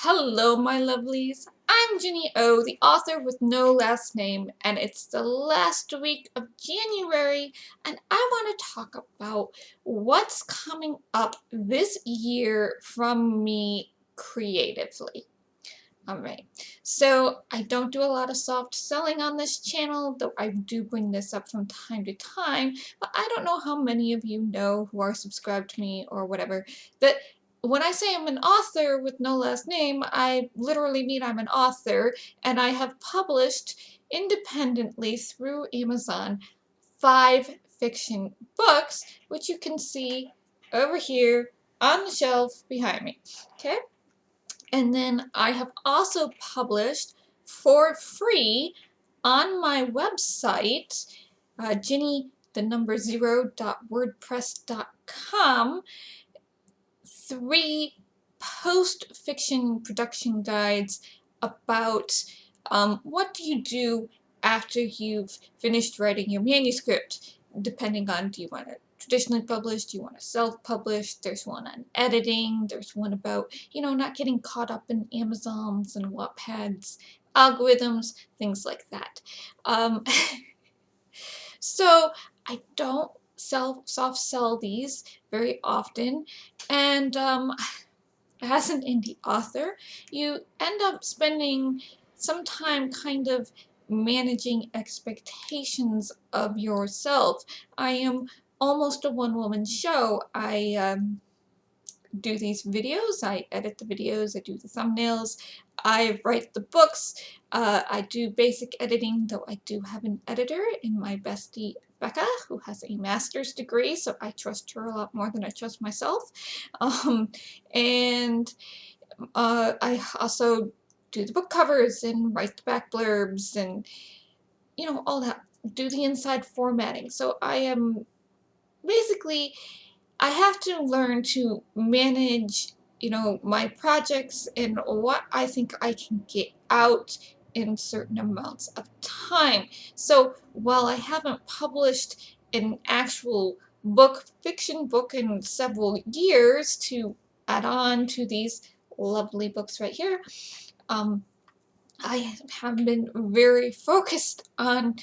Hello, my lovelies. I'm Ginny O, the author with no last name, and it's the last week of January, and I want to talk about what's coming up this year from me creatively. Alright, so I don't do a lot of soft selling on this channel, though I do bring this up from time to time, but I don't know how many of you know who are subscribed to me or whatever, that when I say I'm an author with no last name, I literally mean I'm an author, and I have published independently through Amazon 5 fiction books, which you can see over here on the shelf behind me. Okay? And then I have also published for free on my website, ginny0.wordpress.com, 3 post-fiction production guides about what do you do after you've finished writing your manuscript, depending on, do you want it traditionally published, do you want to self-publish, there's one on editing, there's one about, not getting caught up in Amazons and Wattpads, algorithms, things like that. So I don't soft sell these very often, and as an indie author, you end up spending some time kind of managing expectations of yourself. I am almost a one-woman show. I do these videos, I edit the videos, I do the thumbnails, I write the books, I do basic editing, though I do have an editor in my bestie Becca, who has a master's degree, so I trust her a lot more than I trust myself. And I also do the book covers and write the back blurbs and, all that. Do the inside formatting. So I am basically, I have to learn to manage, my projects and what I think I can get out in certain amounts of time. So while I haven't published an actual fiction book in several years to add on to these lovely books right here, I have been very focused on,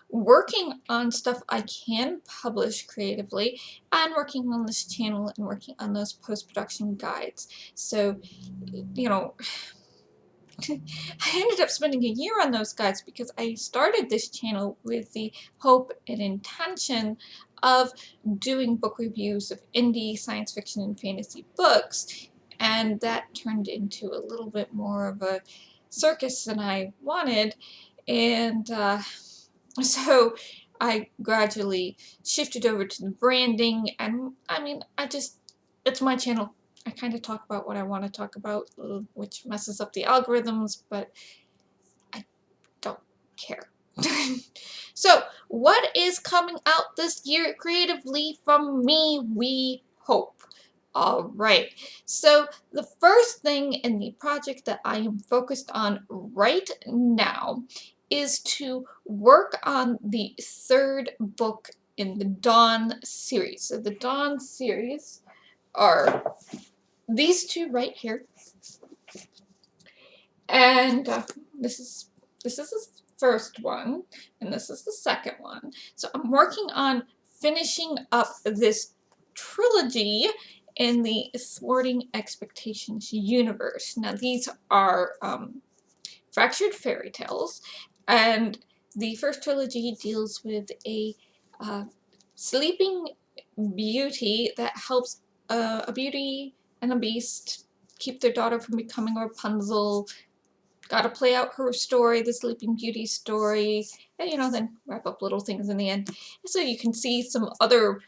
working on stuff I can publish creatively and working on this channel and working on those post-production guides. So, you know, I ended up spending a year on those guides because I started this channel with the hope and intention of doing book reviews of indie science fiction and fantasy books, and that turned into a little bit more of a circus than I wanted, and so I gradually shifted over to the branding, and I mean, it's my channel. I kind of talk about what I want to talk about, which messes up the algorithms, but I don't care. So, what is coming out this year creatively from me, we hope? Alright, so the first thing in the project that I am focused on right now is to work on the 3rd book in the Dawn series. So the Dawn series are these 2 right here, and this is the first one, and this is the second one. So I'm working on finishing up this trilogy in the Thwarting Expectations universe. Now these are fractured fairy tales, and the first trilogy deals with a sleeping beauty that helps a beauty and a beast keep their daughter from becoming Rapunzel. Gotta play out her story, the Sleeping Beauty story, and then wrap up little things in the end. So you can see some other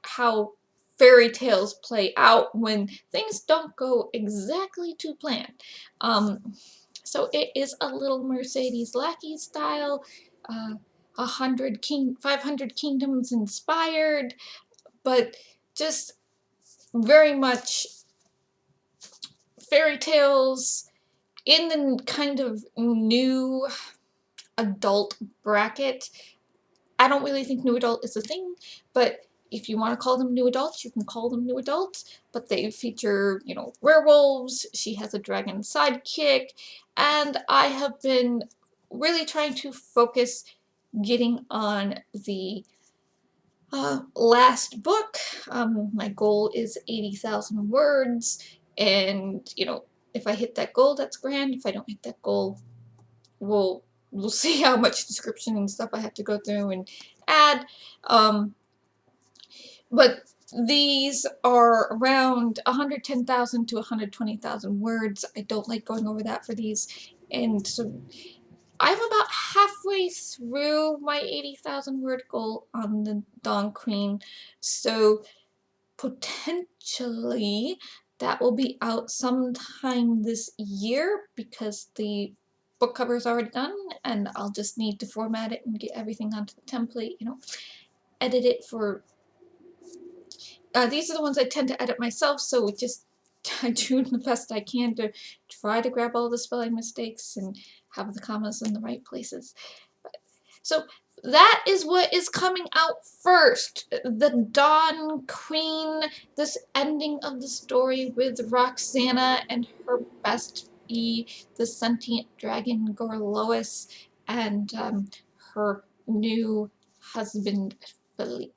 how fairy tales play out when things don't go exactly to plan. So it is a little Mercedes Lackey style, 500 Kingdoms inspired, but just very much fairy tales in the kind of new adult bracket. I don't really think new adult is a thing, but if you want to call them new adults, you can call them new adults, but they feature, you know, werewolves. She has a dragon sidekick, and I have been really trying to focus getting on the last book. My goal is 80,000 words, and, you know, if I hit that goal, that's grand. If I don't hit that goal, we'll see how much description and stuff I have to go through and add. But these are around 110,000 to 120,000 words. I don't like going over that for these, and so I'm about halfway through my 80,000 word goal on the Dawn Queen, so potentially that will be out sometime this year because the book cover is already done, and I'll just need to format it and get everything onto the template, you know, edit it for... these are the ones I tend to edit myself, so just I do the best I can to try to grab all the spelling mistakes and have the commas in the right places. So that is what is coming out first. The Dawn Queen, this ending of the story with Roxana and her bestie, the sentient dragon Gorlois, and her new husband Philippe,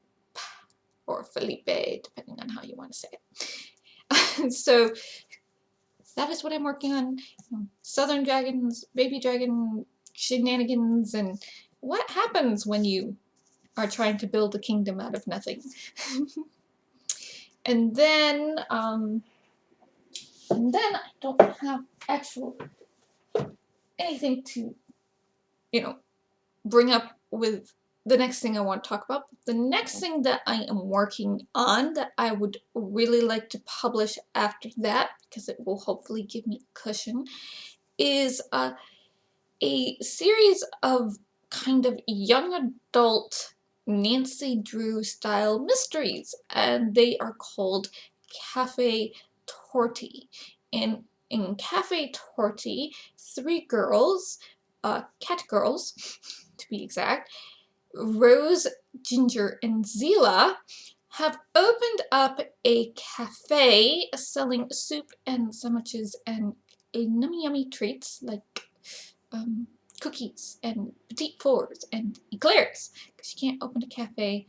or Felipe, depending on how you want to say it. So that is what I'm working on. Southern dragons, baby dragon shenanigans, and what happens when you are trying to build a kingdom out of nothing. And then I don't have actual anything to, you know, bring up with the next thing I want to talk about. The next thing that I am working on that I would really like to publish after that, because it will hopefully give me a cushion, is a series of kind of young adult Nancy Drew style mysteries, and they are called Cafe Torti. And in Cafe Torti, three girls, cat girls to be exact, Rose, Ginger, and Zila, have opened up a cafe selling soup and sandwiches and yummy treats like cookies and petite fours and eclairs, because you can't open a cafe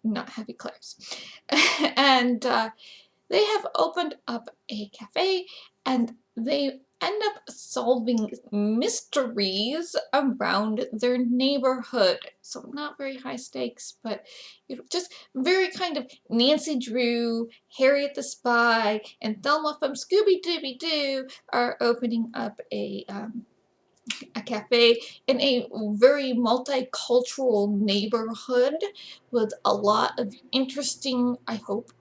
and not have eclairs. And they have opened up a cafe, and they end up solving mysteries around their neighborhood. So not very high stakes, but, you know, just very kind of Nancy Drew, Harriet the Spy, and Thelma from Scooby-Dooby-Doo are opening up a cafe in a very multicultural neighborhood with a lot of interesting, I hope,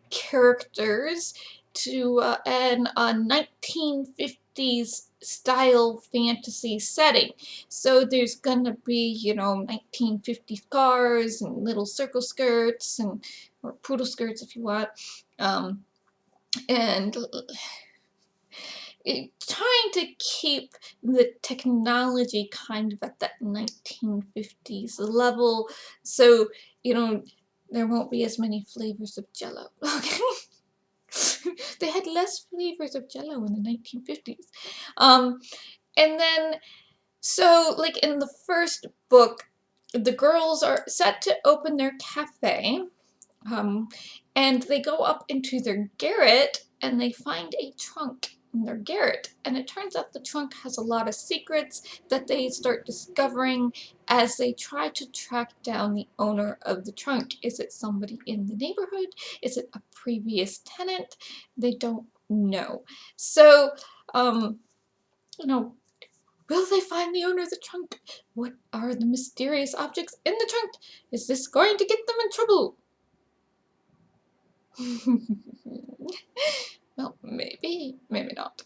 characters to and a 1950s style fantasy setting. So there's gonna be, you know, 1950s cars and little circle skirts and or poodle skirts if you want, and trying to keep the technology kind of at that 1950s level, so, you know, there won't be as many flavors of Jello. Okay, they had less flavors of Jello in the 1950s. And then, so, like, in the first book, the girls are set to open their cafe, and they go up into their garret and they find a trunk in their garret, and it turns out the trunk has a lot of secrets that they start discovering as they try to track down the owner of the trunk. Is it somebody in the neighborhood? Is it a previous tenant? They don't know. So, you know, will they find the owner of the trunk? What are the mysterious objects in the trunk? Is this going to get them in trouble? Well, maybe, maybe not.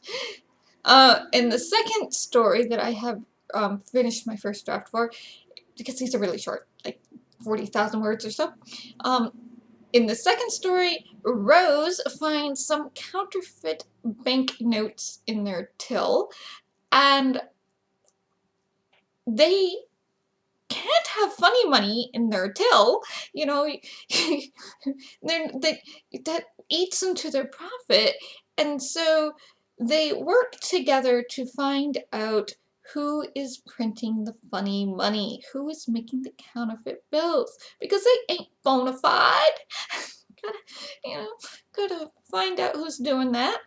In the second story that I have finished my first draft for, because these are really short, like 40,000 words or so. In the second story, Rose finds some counterfeit banknotes in their till, and they can't have funny money in their till, you know, that eats into their profit. And so they work together to find out who is printing the funny money, who is making the counterfeit bills, because they ain't bona fide. Gotta, you know, gotta find out who's doing that.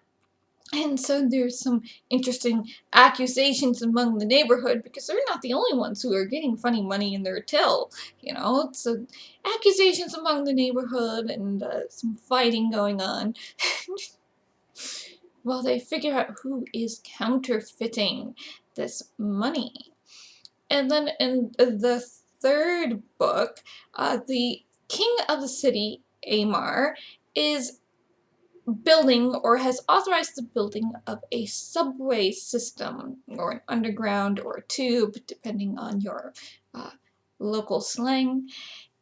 And so there's some interesting accusations among the neighborhood, because they're not the only ones who are getting funny money in their till, you know. So accusations among the neighborhood, and some fighting going on. Well, they figure out who is counterfeiting this money. And then in the third book, the king of the city, Amar, is building, or has authorized the building of, a subway system, or an underground or a tube, depending on your uh, local slang.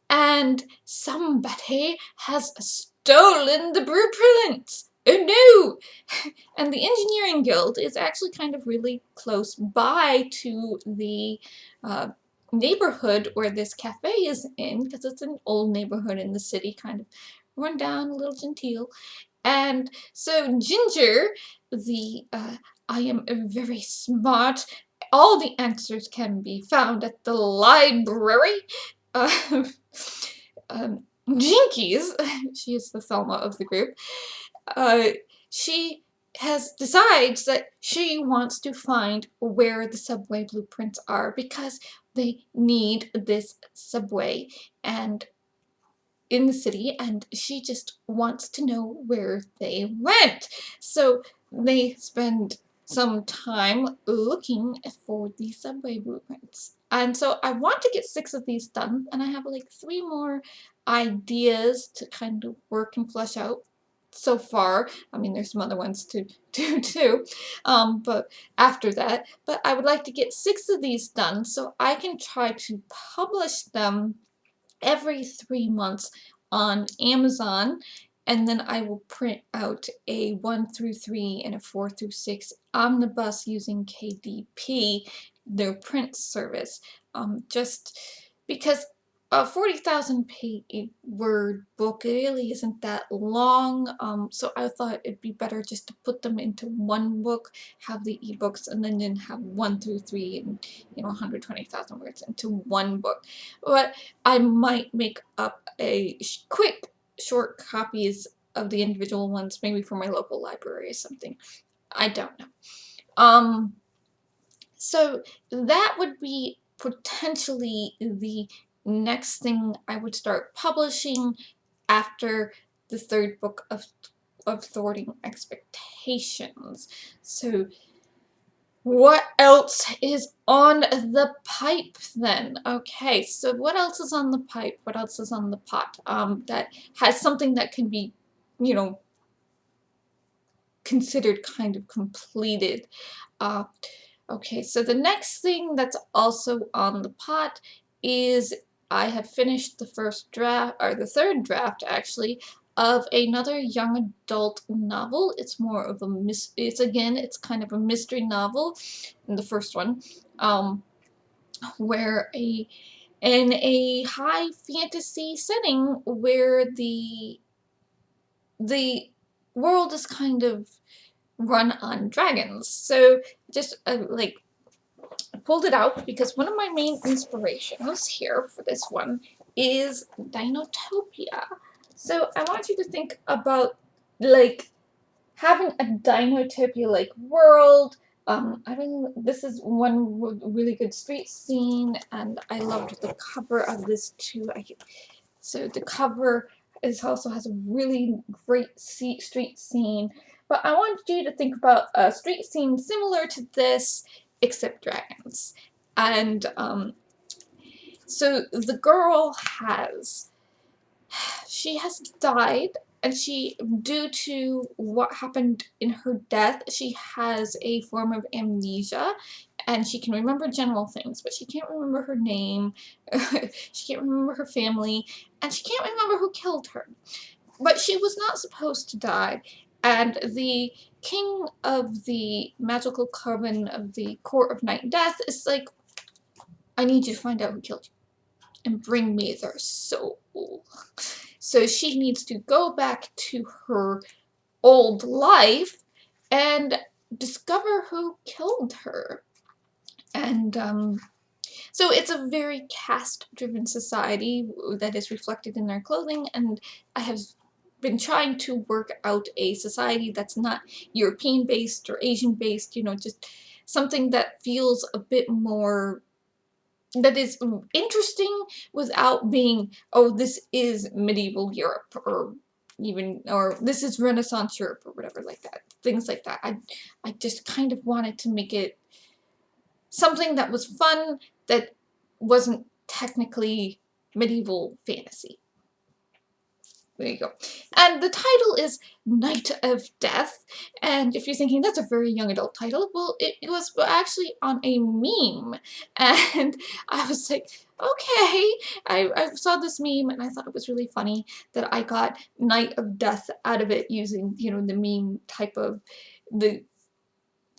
And somebody has stolen the blueprints. Oh no! And the engineering guild is actually kind of really close by to the uh, neighborhood where this cafe is in, because it's an old neighborhood in the city, kind of run down, a little genteel. And so Ginger, the I am very smart, all the answers can be found at the library. Uh, Jinkies, she is the Thelma of the group, uh, she decides that she wants to find where the subway blueprints are, because they need this subway and in the city, and she just wants to know where they went. So they spend some time looking for the subway blueprints. And so I want to get 6 of these done, and I have like 3 more ideas to kind of work and flesh out so far. I mean, there's some other ones to do too, but after that. But I would like to get 6 of these done so I can try to publish them every 3 months on Amazon, and then I will print out a 1 through 3 and a 4 through 6 omnibus using KDP, their print service. Just because a 40,000 word book really isn't that long, so I thought it'd be better just to put them into one book, have the ebooks, and then have 1 through 3 and 120,000 words into one book. But I might make up a quick short copies of the individual ones, maybe for my local library or something. I don't know. So that would be potentially the next thing I would start publishing after the 3rd book of Thwarting Expectations. So what else is on the pipe then? Okay, so what else is on the pipe? What else is on the pot? That has something that can be, you know, considered kind of completed. Uh, okay, so the next thing that's also on the pot is I have finished the 1st draft, or the 3rd draft actually, of another young adult novel. It's more of a it's kind of a mystery novel in the 1st one, where in a high fantasy setting where the world is kind of run on dragons. So just like pulled it out because one of my main inspirations here for this one is Dinotopia. So I want you to think about like having a Dinotopia-like world. I mean, this is one really good street scene, and I loved the cover of this too. So the cover also has a really great street scene. But I want you to think about a street scene similar to this, except dragons. And so the girl she has died, and due to what happened in her death, she has a form of amnesia, and she can remember general things, but she can't remember her name, she can't remember her family, and she can't remember who killed her. But she was not supposed to die, and the king of the magical coven of the Court of Night and Death is like, I need you to find out who killed you. and bring me their soul. So she needs to go back to her old life and discover who killed her. And so it's a very caste-driven society that is reflected in their clothing, and I have been trying to work out a society that's not European-based or Asian-based, you know, just something that feels a bit more, that is interesting without being, oh, this is medieval Europe, or even, or this is Renaissance Europe, or whatever like that. Things like that. I just kind of wanted to make it something that was fun, that wasn't technically medieval fantasy. There you go. And the title is Night of Death. And if you're thinking that's a very young adult title, well, it was actually on a meme. And I was like, okay. I saw this meme and I thought it was really funny that I got Night of Death out of it using, you know, the meme type of, the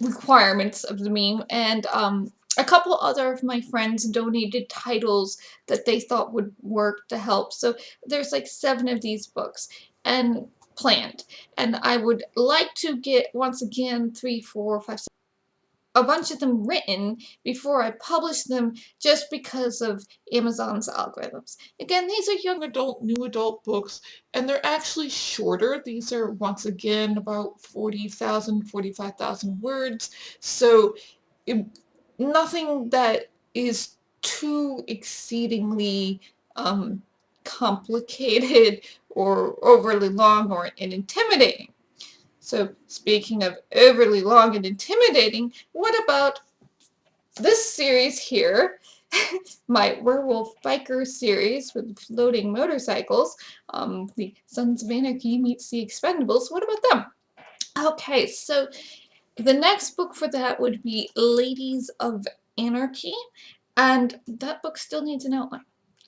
requirements of the meme. And a couple other of my friends donated titles that they thought would work to help. So there's like 7 of these books and planned. And I would like to get, once again, 3, 4, 5, 6, a bunch of them written before I publish them, just because of Amazon's algorithms. Again, these are young adult, new adult books, and they're actually shorter. These are, once again, about 40,000, 45,000 words. So nothing that is too exceedingly complicated or overly long or intimidating. So speaking of overly long and intimidating, what about this series here? My Werewolf Biker series with floating motorcycles. The Sons of Anarchy meets the Expendables. What about them? Okay, so the next book for that would be Ladies of Anarchy, and that book still needs an outline.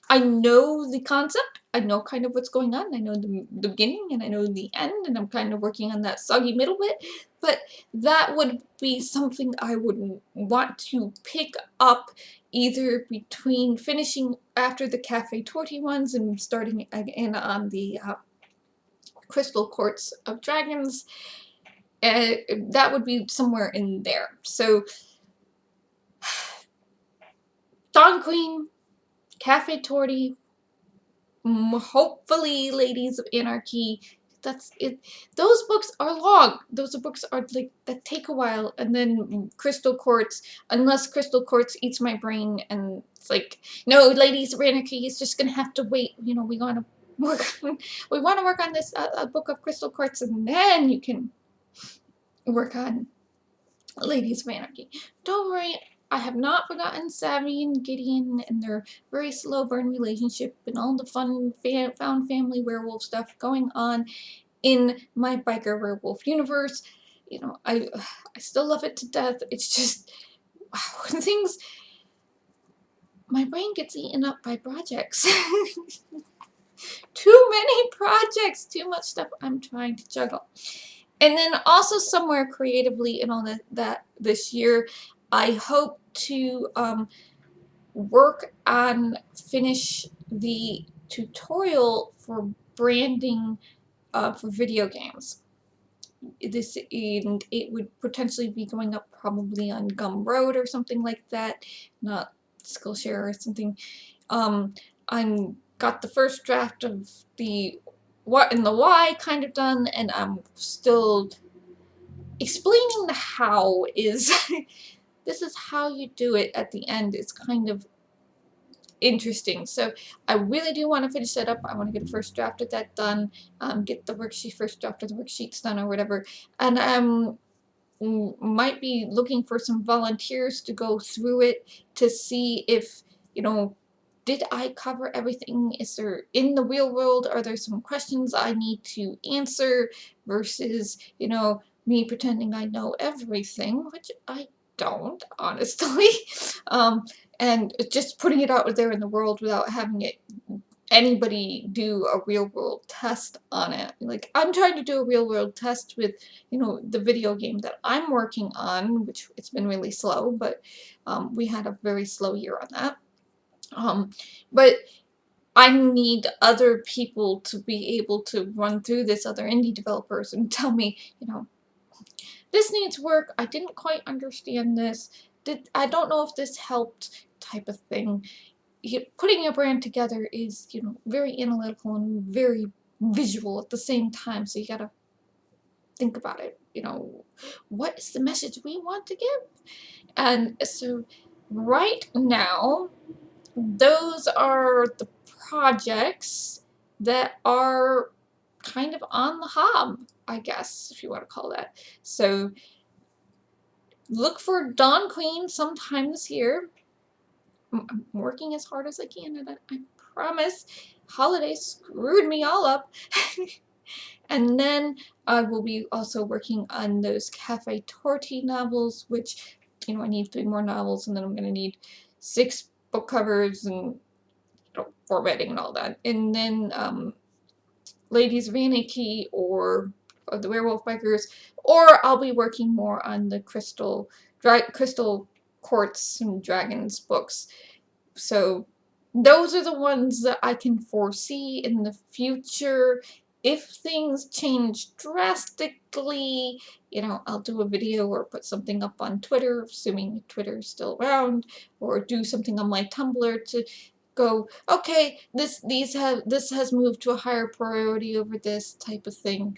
I know the concept, I know kind of what's going on, I know the beginning and I know the end, and I'm kind of working on that soggy middle bit, but that would be something I would want to pick up either between finishing after the Cafe Torti ones and starting again on the Crystal Courts of Dragons. That would be somewhere in there. So, Dawn Queen, Cafe Torti, hopefully Ladies of Anarchy. That's it. Those books are long. Those books are like, that take a while. And then Crystal Quartz, unless Crystal Quartz eats my brain and it's like, no, Ladies of Anarchy is just gonna have to wait. You know, we want to work on this book of Crystal Quartz, and then you can work on Ladies of Anarchy. Don't worry, I have not forgotten Savvy and Gideon and their very slow burn relationship and all the fun found family werewolf stuff going on in my biker werewolf universe. You know, I still love it to death. It's just, wow, things, my brain gets eaten up by projects. Too many projects, too much stuff I'm trying to juggle. And then also somewhere creatively in all that this year, I hope to work on, finish the tutorial for branding for video games. And it would potentially be going up probably on Gumroad or something like that, not Skillshare or something. I'm got the first draft of the what and the why kind of done, and I'm still explaining the how is this is how you do it at the end. It's kind of interesting. So I really do want to finish that up. I want to get a first draft of that done, get the worksheet, first draft of the worksheets done or whatever, and might be looking for some volunteers to go through it to see if, you know, did I cover everything? Is there, in the real world, are there some questions I need to answer versus, you know, me pretending I know everything, which I don't, honestly. And just putting it out there in the world without having anybody do a real world test on it. Like, I'm trying to do a real world test with, you know, the video game that I'm working on, which it's been really slow, but we had a very slow year on that. But I need other people to be able to run through this, other indie developers, and tell me, this needs work, I didn't quite understand this, I don't know if this helped, type of thing. Putting a brand together is, very analytical and very visual at the same time, so you gotta think about it. What is the message we want to give? And so right now, those are the projects that are kind of on the hob, I guess, if you want to call that. So look for Dawn Queen sometime this year. I'm working as hard as I can at it, I promise. Holidays screwed me all up. And then I will be also working on those Cafe Torti novels, which, I need 3 more novels, and then I'm going to need 6 book covers and, formatting and all that. And then Ladies of Anarchy or the Werewolf Bikers, or I'll be working more on the Crystal Quartz and Dragons books. So those are the ones that I can foresee in the future. If things change drastically, I'll do a video or put something up on Twitter, assuming Twitter's still around, or do something on my Tumblr to go, okay, this has moved to a higher priority over this, type of thing.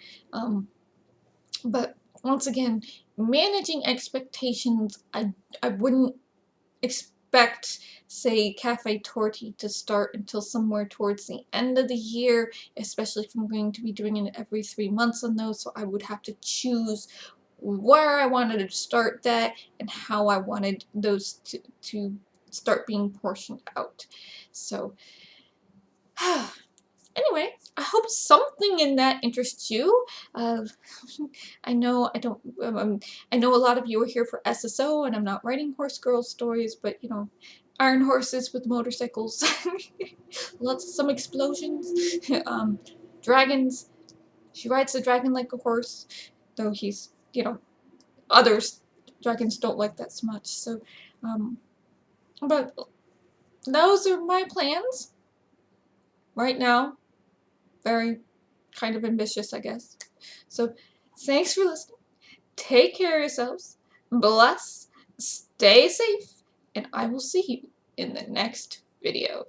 But once again, managing expectations, I wouldn't expect, say, Cafe Torti to start until somewhere towards the end of the year, especially if I'm going to be doing it every 3 months on those, so I would have to choose where I wanted to start that and how I wanted those to start being portioned out. So anyway, I hope something in that interests you. I know I don't. I know a lot of you are here for SSO, and I'm not writing horse girl stories, but iron horses with motorcycles, some explosions, dragons. She rides the dragon like a horse, though he's others dragons don't like that so much. So, but those are my plans right now. Very kind of ambitious, I guess. So, thanks for listening. Take care of yourselves. Bless. Stay safe. And I will see you in the next video.